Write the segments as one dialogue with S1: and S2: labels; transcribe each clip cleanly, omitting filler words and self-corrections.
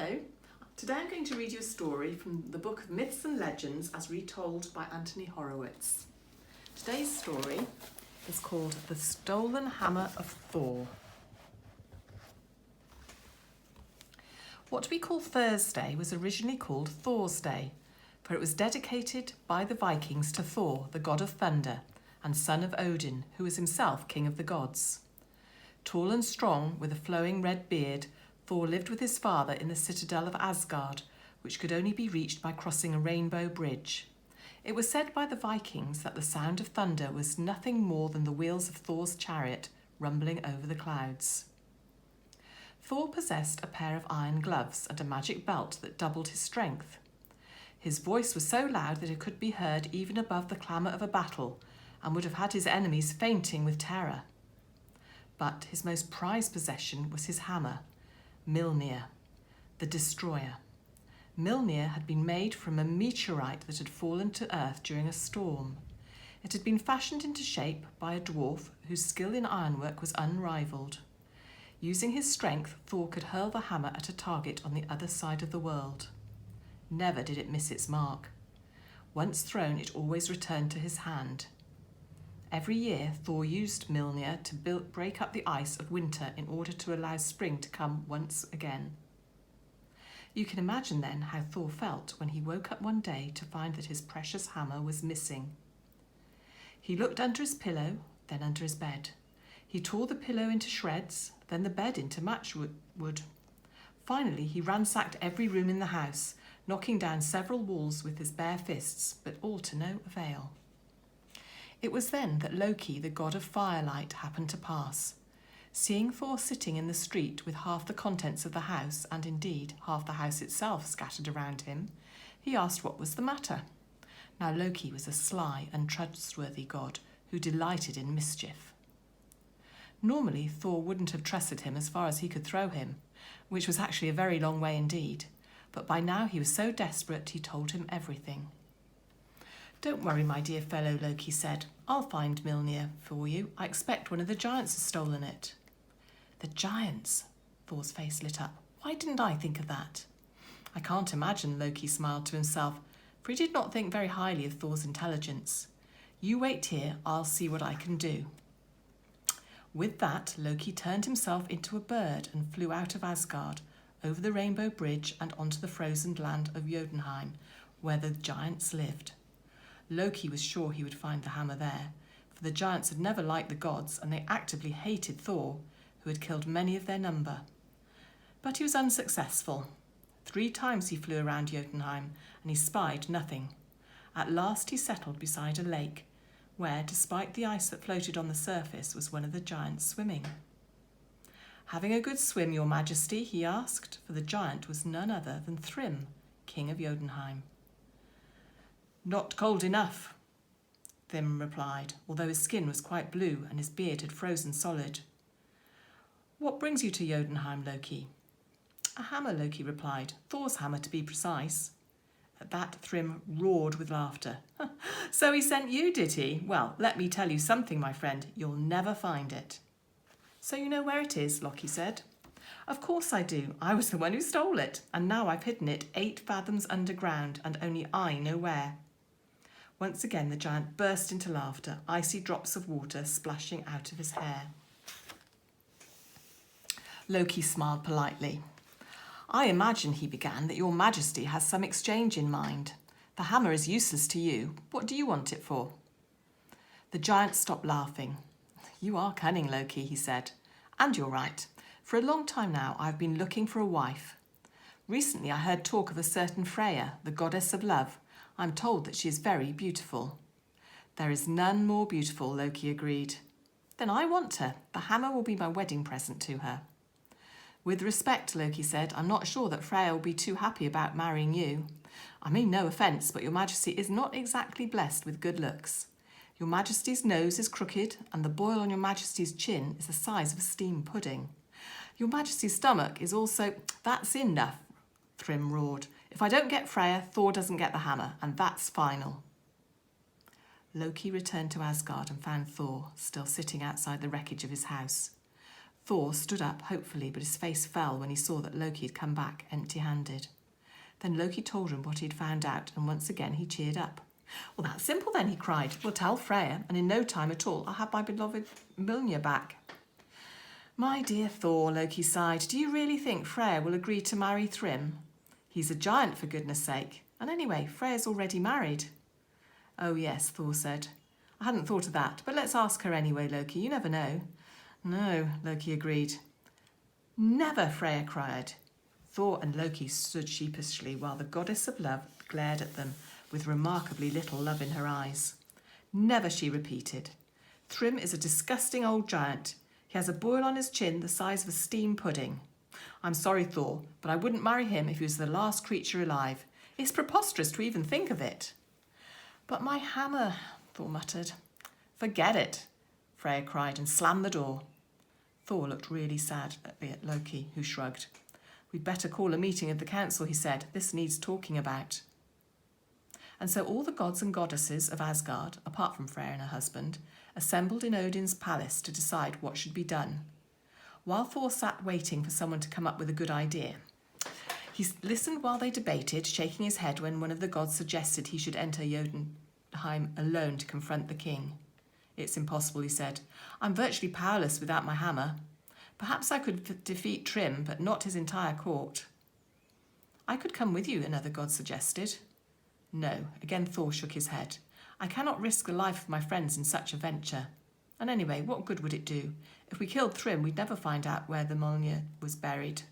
S1: Hello. Today I'm going to read you a story from the book of Myths and Legends as retold by Anthony Horowitz. Today's story is called The Stolen Hammer of Thor. What we call Thursday was originally called Thor's Day, for it was dedicated by the Vikings to Thor, the god of thunder, and son of Odin, who was himself king of the gods. Tall and strong, with a flowing red beard, Thor lived with his father in the citadel of Asgard, which could only be reached by crossing a rainbow bridge. It was said by the Vikings that the sound of thunder was nothing more than the wheels of Thor's chariot rumbling over the clouds. Thor possessed a pair of iron gloves and a magic belt that doubled his strength. His voice was so loud that it could be heard even above the clamour of a battle, and would have had his enemies fainting with terror. But his most prized possession was his hammer, Mjolnir, the destroyer. Mjolnir had been made from a meteorite that had fallen to earth during a storm. It had been fashioned into shape by a dwarf whose skill in ironwork was unrivalled. Using his strength, Thor could hurl the hammer at a target on the other side of the world. Never did it miss its mark. Once thrown, it always returned to his hand. Every year, Thor used Mjolnir to break up the ice of winter in order to allow spring to come once again. You can imagine then how Thor felt when he woke up one day to find that his precious hammer was missing. He looked under his pillow, then under his bed. He tore the pillow into shreds, then the bed into matchwood. Finally, he ransacked every room in the house, knocking down several walls with his bare fists, but all to no avail. It was then that Loki, the god of firelight, happened to pass. Seeing Thor sitting in the street with half the contents of the house, and indeed half the house itself scattered around him, he asked what was the matter. Now Loki was a sly and trustworthy god who delighted in mischief. Normally Thor wouldn't have trusted him as far as he could throw him, which was actually a very long way indeed, but by now he was so desperate he told him everything. "Don't worry, my dear fellow," Loki said. "I'll find Mjolnir for you. I expect one of the giants has stolen it." "The giants?" Thor's face lit up. "Why didn't I think of that?" "I can't imagine," Loki smiled to himself, for he did not think very highly of Thor's intelligence. "You wait here, I'll see what I can do." With that, Loki turned himself into a bird and flew out of Asgard, over the rainbow bridge and onto the frozen land of Jotunheim, where the giants lived. Loki was sure he would find the hammer there, for the giants had never liked the gods and they actively hated Thor, who had killed many of their number. But he was unsuccessful. 3 times he flew around Jotunheim and he spied nothing. At last he settled beside a lake, where, despite the ice that floated on the surface, was one of the giants swimming. "Having a good swim, your majesty?" he asked, for the giant was none other than Thrym, king of Jotunheim. "Not cold enough," Thrym replied, although his skin was quite blue and his beard had frozen solid. "What brings you to Jotunheim, Loki?" "A hammer," Loki replied. "Thor's hammer, to be precise." At that, Thrym roared with laughter. "So he sent you, did he? Well, let me tell you something, my friend. You'll never find it." "So you know where it is?" Loki said. "Of course I do. I was the one who stole it, and now I've hidden it 8 fathoms underground, and only I know where." Once again the giant burst into laughter, icy drops of water splashing out of his hair. Loki smiled politely. "I imagine," he began, "that your majesty has some exchange in mind. The hammer is useless to you. What do you want it for?" The giant stopped laughing. "You are cunning, Loki," he said. "And you're right. For a long time now I've been looking for a wife. Recently I heard talk of a certain Freya, the goddess of love. I'm told that she is very beautiful." "There is none more beautiful," Loki agreed. "Then I want her. The hammer will be my wedding present to her." "With respect," Loki said, "I'm not sure that Freya will be too happy about marrying you. I mean no offence, but your majesty is not exactly blessed with good looks. Your majesty's nose is crooked, and the boil on your majesty's chin is the size of a steam pudding. Your majesty's stomach is also—" "That's enough," Thrym roared. "If I don't get Freya, Thor doesn't get the hammer, and that's final." Loki returned to Asgard and found Thor still sitting outside the wreckage of his house. Thor stood up hopefully, but his face fell when he saw that Loki had come back empty-handed. Then Loki told him what he'd found out, and once again he cheered up. "Well, that's simple then," he cried. "We'll tell Freya, and in no time at all I'll have my beloved Mjolnir back." "My dear Thor," Loki sighed, "do you really think Freya will agree to marry Thrym? He's a giant, for goodness sake. And anyway, Freya's already married." "Oh yes," Thor said. "I hadn't thought of that, but let's ask her anyway, Loki. You never know." "No," Loki agreed. "Never!" Freya cried. Thor and Loki stood sheepishly while the goddess of love glared at them with remarkably little love in her eyes. "Never," she repeated. "Thrym is a disgusting old giant. He has a boil on his chin the size of a steam pudding. I'm sorry, Thor, but I wouldn't marry him if he was the last creature alive. It's preposterous to even think of it." "But my hammer," Thor muttered. "Forget it," Freya cried and slammed the door. Thor looked really sad at Loki, who shrugged. "We'd better call a meeting of the council," he said. "This needs talking about." And so all the gods and goddesses of Asgard, apart from Freya and her husband, assembled in Odin's palace to decide what should be done. While Thor sat waiting for someone to come up with a good idea, he listened while they debated, shaking his head when one of the gods suggested he should enter Jotunheim alone to confront the king. "It's impossible," he said. "I'm virtually powerless without my hammer. Perhaps I could defeat Thrym, but not his entire court." "I could come with you," another god suggested. "No," again Thor shook his head. "I cannot risk the life of my friends in such a venture. And anyway, what good would it do? If we killed Thrym, we'd never find out where the Mjolnir was buried."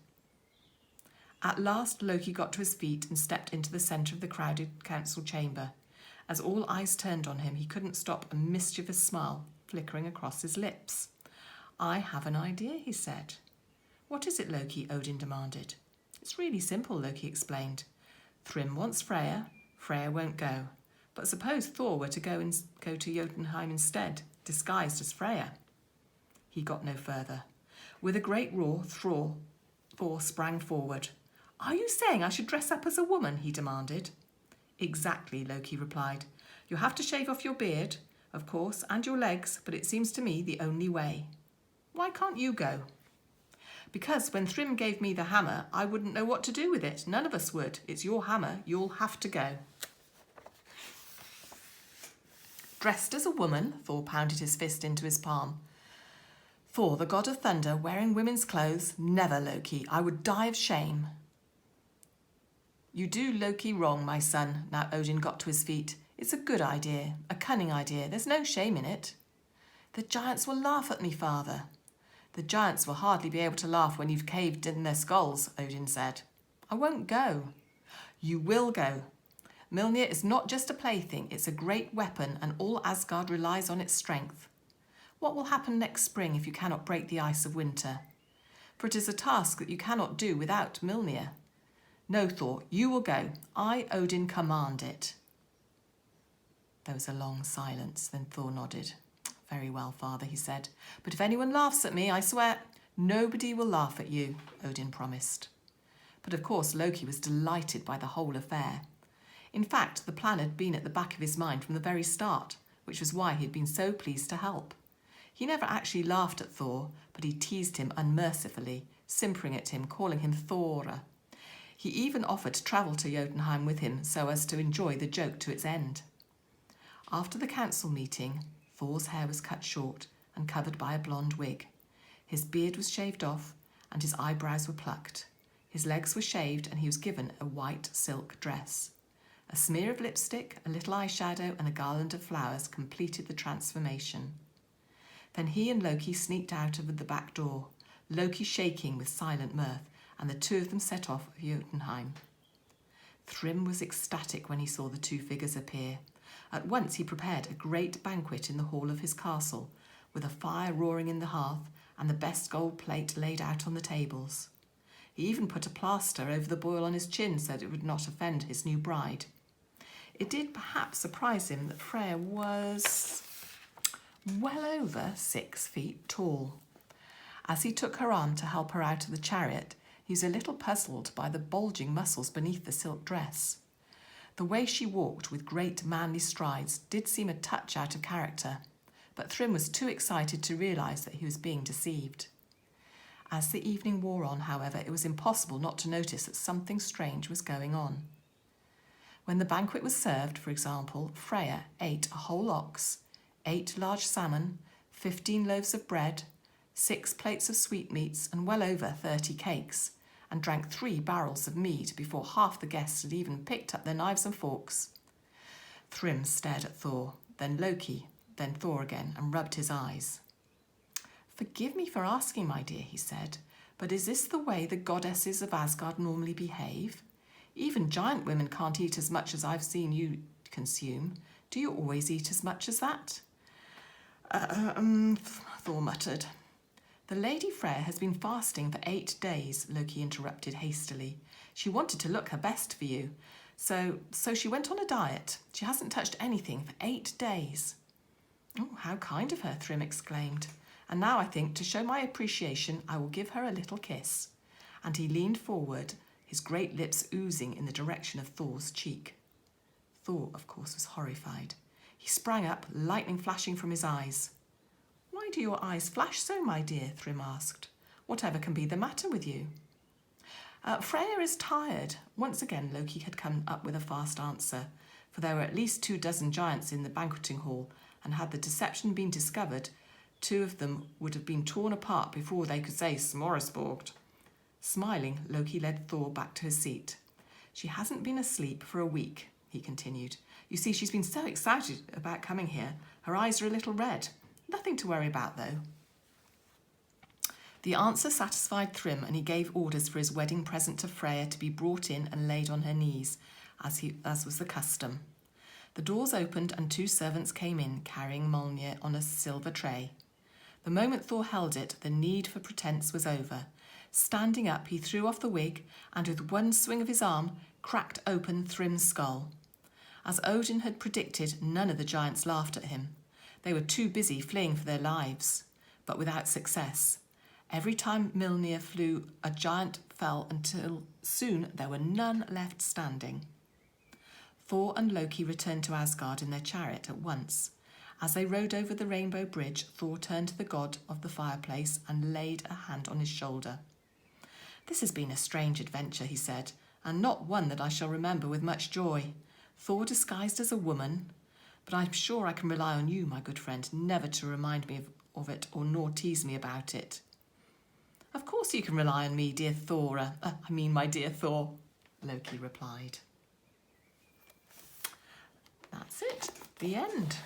S1: At last Loki got to his feet and stepped into the centre of the crowded council chamber. As all eyes turned on him, he couldn't stop a mischievous smile flickering across his lips. "I have an idea," he said. "What is it, Loki?" Odin demanded. "It's really simple," Loki explained. "Thrym wants Freya. Freya won't go. But suppose Thor were to go to Jotunheim instead, disguised as Freya." He got no further. With a great roar, Thor sprang forward. "Are you saying I should dress up as a woman?" he demanded. "Exactly," Loki replied. "You'll have to shave off your beard, of course, and your legs, but it seems to me the only way." "Why can't you go?" "Because when Thrym gave me the hammer, I wouldn't know what to do with it. None of us would. It's your hammer. You'll have to go." Dressed as a woman? Thor pounded his fist into his palm. "Thor, the god of thunder, wearing women's clothes? Never, Loki. I would die of shame." "You do Loki wrong, my son." Now Odin got to his feet. "It's a good idea, a cunning idea. There's no shame in it." "The giants will laugh at me, father." "The giants will hardly be able to laugh when you've caved in their skulls," Odin said. "I won't go." "You will go. Mjolnir is not just a plaything, it's a great weapon, and all Asgard relies on its strength. What will happen next spring if you cannot break the ice of winter? For it is a task that you cannot do without Mjolnir. No, Thor, you will go. I, Odin, command it." There was a long silence, then Thor nodded. "Very well, father," he said. "But if anyone laughs at me, I swear—" "Nobody will laugh at you," Odin promised. But of course Loki was delighted by the whole affair. In fact, the plan had been at the back of his mind from the very start, which was why he had been so pleased to help. He never actually laughed at Thor, but he teased him unmercifully, simpering at him, calling him Thora. He even offered to travel to Jotunheim with him so as to enjoy the joke to its end. After the council meeting, Thor's hair was cut short and covered by a blonde wig. His beard was shaved off and his eyebrows were plucked. His legs were shaved and he was given a white silk dress. A smear of lipstick, a little eyeshadow and a garland of flowers completed the transformation. Then he and Loki sneaked out of the back door, Loki shaking with silent mirth, and the two of them set off for Jotunheim. Thrym was ecstatic when he saw the two figures appear. At once he prepared a great banquet in the hall of his castle, with a fire roaring in the hearth and the best gold plate laid out on the tables. He even put a plaster over the boil on his chin so that it would not offend his new bride. It did perhaps surprise him that Freya was well over 6 feet tall. As he took her arm to help her out of the chariot, he was a little puzzled by the bulging muscles beneath the silk dress. The way she walked with great manly strides did seem a touch out of character, but Thrym was too excited to realise that he was being deceived. As the evening wore on, however, it was impossible not to notice that something strange was going on. When the banquet was served, for example, Freya ate a whole ox, 8 large salmon, 15 loaves of bread, 6 plates of sweetmeats, and well over 30 cakes, and drank 3 barrels of mead before half the guests had even picked up their knives and forks. Thrym stared at Thor, then Loki, then Thor again, and rubbed his eyes. "Forgive me for asking, my dear," he said, "but is this the way the goddesses of Asgard normally behave? Even giant women can't eat as much as I've seen you consume. Do you always eat as much as that?" Thor muttered. "The Lady Freya has been fasting for 8 days," Loki interrupted hastily. "She wanted to look her best for you, so she went on a diet. She hasn't touched anything for 8 days." "Oh, how kind of her," Thrym exclaimed. "And now I think, to show my appreciation, I will give her a little kiss." And he leaned forward, his great lips oozing in the direction of Thor's cheek. Thor, of course, was horrified. He sprang up, lightning flashing from his eyes. "Why do your eyes flash so, my dear?" Thrym asked. "Whatever can be the matter with you?" "Freya is tired." Once again Loki had come up with a fast answer, for there were at least 24 giants in the banqueting hall, and had the deception been discovered, 2 of them would have been torn apart before they could say "Smorgasbord." Smiling, Loki led Thor back to his seat. "She hasn't been asleep for a week," he continued. "You see, she's been so excited about coming here, her eyes are a little red. Nothing to worry about, though." The answer satisfied Thrym, and he gave orders for his wedding present to Freya to be brought in and laid on her knees, as was the custom. The doors opened and 2 servants came in, carrying Mjolnir on a silver tray. The moment Thor held it, the need for pretense was over. Standing up, he threw off the wig and with one swing of his arm cracked open Thrym's skull. As Odin had predicted, none of the giants laughed at him. They were too busy fleeing for their lives, but without success. Every time Mjolnir flew, a giant fell until soon there were none left standing. Thor and Loki returned to Asgard in their chariot at once. As they rode over the rainbow bridge, Thor turned to the god of the fireplace and laid a hand on his shoulder. "This has been a strange adventure," he said, "and not one that I shall remember with much joy. Thor disguised as a woman, but I'm sure I can rely on you, my good friend, never to remind me of it or nor tease me about it." "Of course you can rely on me, dear Thor. My dear Thor," Loki replied. That's it. The end.